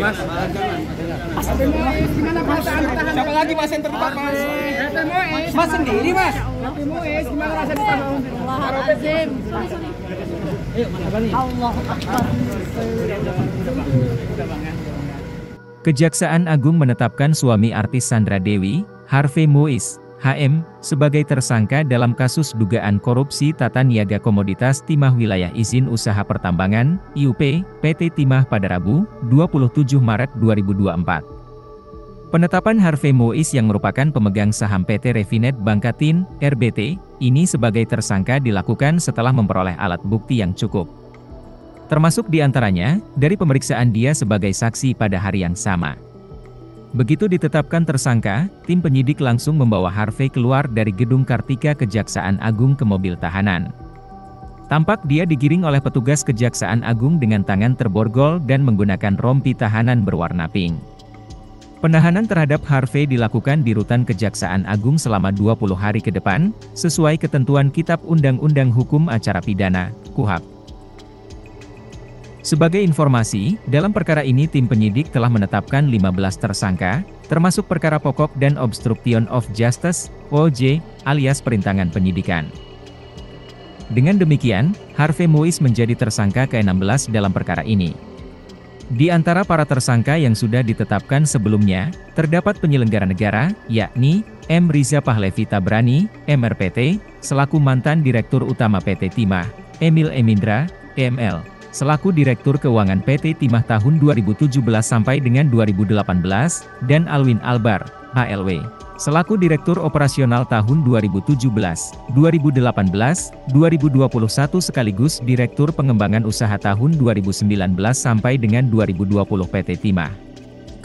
Mas. Gimana perasaan ditahan? Siapa lagi Mas yang terlibat Mas? Mas sendiri Mas. Gimana rasanya ditahan? Astagfirullahaladzim. Allahu Akbar. Kejaksaan Agung menetapkan suami artis Sandra Dewi, Harvey Moise, HM, sebagai tersangka dalam kasus dugaan korupsi tata niaga komoditas timah wilayah izin usaha pertambangan, IUP, PT Timah pada Rabu, 27 Maret 2024. Penetapan Harvey Moise yang merupakan pemegang saham PT Refinet Bangkatin, RBT, ini sebagai tersangka dilakukan setelah memperoleh alat bukti yang cukup. Termasuk diantaranya, dari pemeriksaan dia sebagai saksi pada hari yang sama. Begitu ditetapkan tersangka, tim penyidik langsung membawa Harvey keluar dari gedung Kartika Kejaksaan Agung ke mobil tahanan. Tampak dia digiring oleh petugas Kejaksaan Agung dengan tangan terborgol dan menggunakan rompi tahanan berwarna pink. Penahanan terhadap Harvey dilakukan di rutan Kejaksaan Agung selama 20 hari ke depan, sesuai ketentuan Kitab Undang-Undang Hukum Acara Pidana, KUHP. Sebagai informasi, dalam perkara ini tim penyidik telah menetapkan 15 tersangka, termasuk perkara pokok dan obstruction of justice, OJ, alias perintangan penyidikan. Dengan demikian, Harvey Moise menjadi tersangka ke-16 dalam perkara ini. Di antara para tersangka yang sudah ditetapkan sebelumnya, terdapat penyelenggara negara, yakni M. Riza Pahlevi Tabrani, MRPT, selaku mantan Direktur Utama PT Timah, Emil Emindra, EML, selaku Direktur Keuangan PT Timah tahun 2017 sampai dengan 2018, dan Alwin Albar, HLW, selaku Direktur Operasional tahun 2017, 2018, 2021 sekaligus Direktur Pengembangan Usaha tahun 2019 sampai dengan 2020 PT Timah.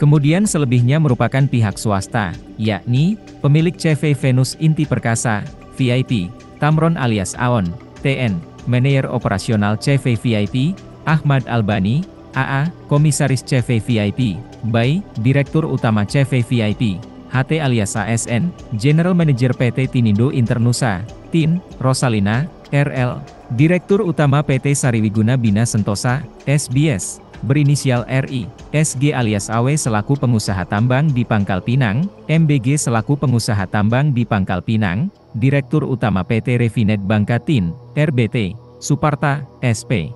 Kemudian selebihnya merupakan pihak swasta, yakni, pemilik CV Venus Inti Perkasa, VIP, Tamron alias Aon, TN, Manajer Operasional CV VIP, Ahmad Albani, AA, Komisaris CV VIP, BAI, Direktur Utama CV VIP, HT alias ASN, General Manager PT Tinindo Internusa, TIN, Rosalina, RL, Direktur Utama PT Sariwiguna Bina Sentosa, SBS, berinisial RI, SG alias AW selaku pengusaha tambang di Pangkal Pinang, MBG selaku pengusaha tambang di Pangkal Pinang, Direktur Utama PT Refinet Bangkatin, RBT, Suparta, SP.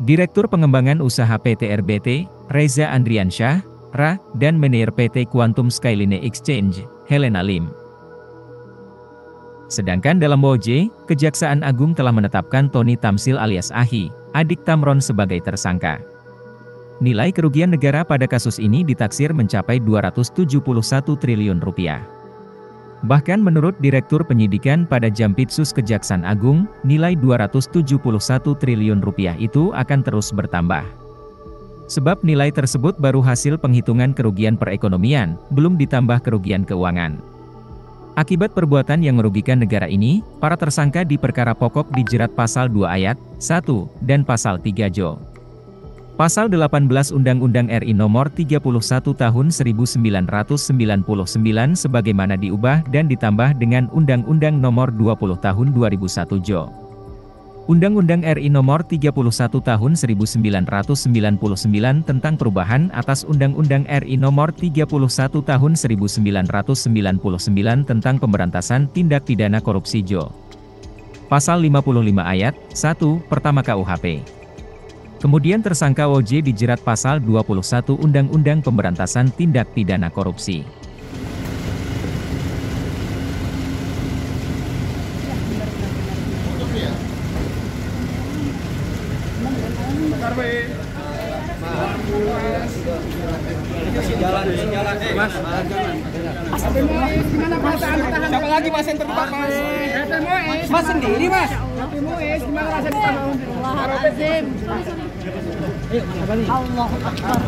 Direktur Pengembangan Usaha PT RBT, Reza Andriansyah, RA, dan Manajer PT Quantum Skyline Exchange, Helena Lim. Sedangkan dalam OJ, Kejaksaan Agung telah menetapkan Tony Tamsil alias Ahi, adik Tamron sebagai tersangka. Nilai kerugian negara pada kasus ini ditaksir mencapai 271 triliun rupiah. Bahkan menurut Direktur Penyidikan pada Jampitsus Kejaksaan Agung, nilai 271 triliun rupiah itu akan terus bertambah. Sebab nilai tersebut baru hasil penghitungan kerugian perekonomian, belum ditambah kerugian keuangan. Akibat perbuatan yang merugikan negara ini, para tersangka di perkara pokok dijerat pasal 2 ayat 1 dan pasal 3 Jo. Pasal 18 Undang-Undang RI Nomor 31 Tahun 1999 sebagaimana diubah dan ditambah dengan Undang-Undang Nomor 20 Tahun 2001 Jo. Undang-Undang RI Nomor 31 Tahun 1999 tentang perubahan atas Undang-Undang RI Nomor 31 Tahun 1999 tentang pemberantasan tindak pidana korupsi Jo. Pasal 55 ayat 1 pertama KUHP. Kemudian tersangka OJ dijerat pasal 21 Undang-Undang Pemberantasan Tindak Pidana Korupsi. Mas. Gimana perasaan ditahan? Siapa lagi Mas yang terlibat Mas? Mas sendiri Mas. Gimana rasanya ditahan? Astagfirullahaladzim. Allahu Akbar.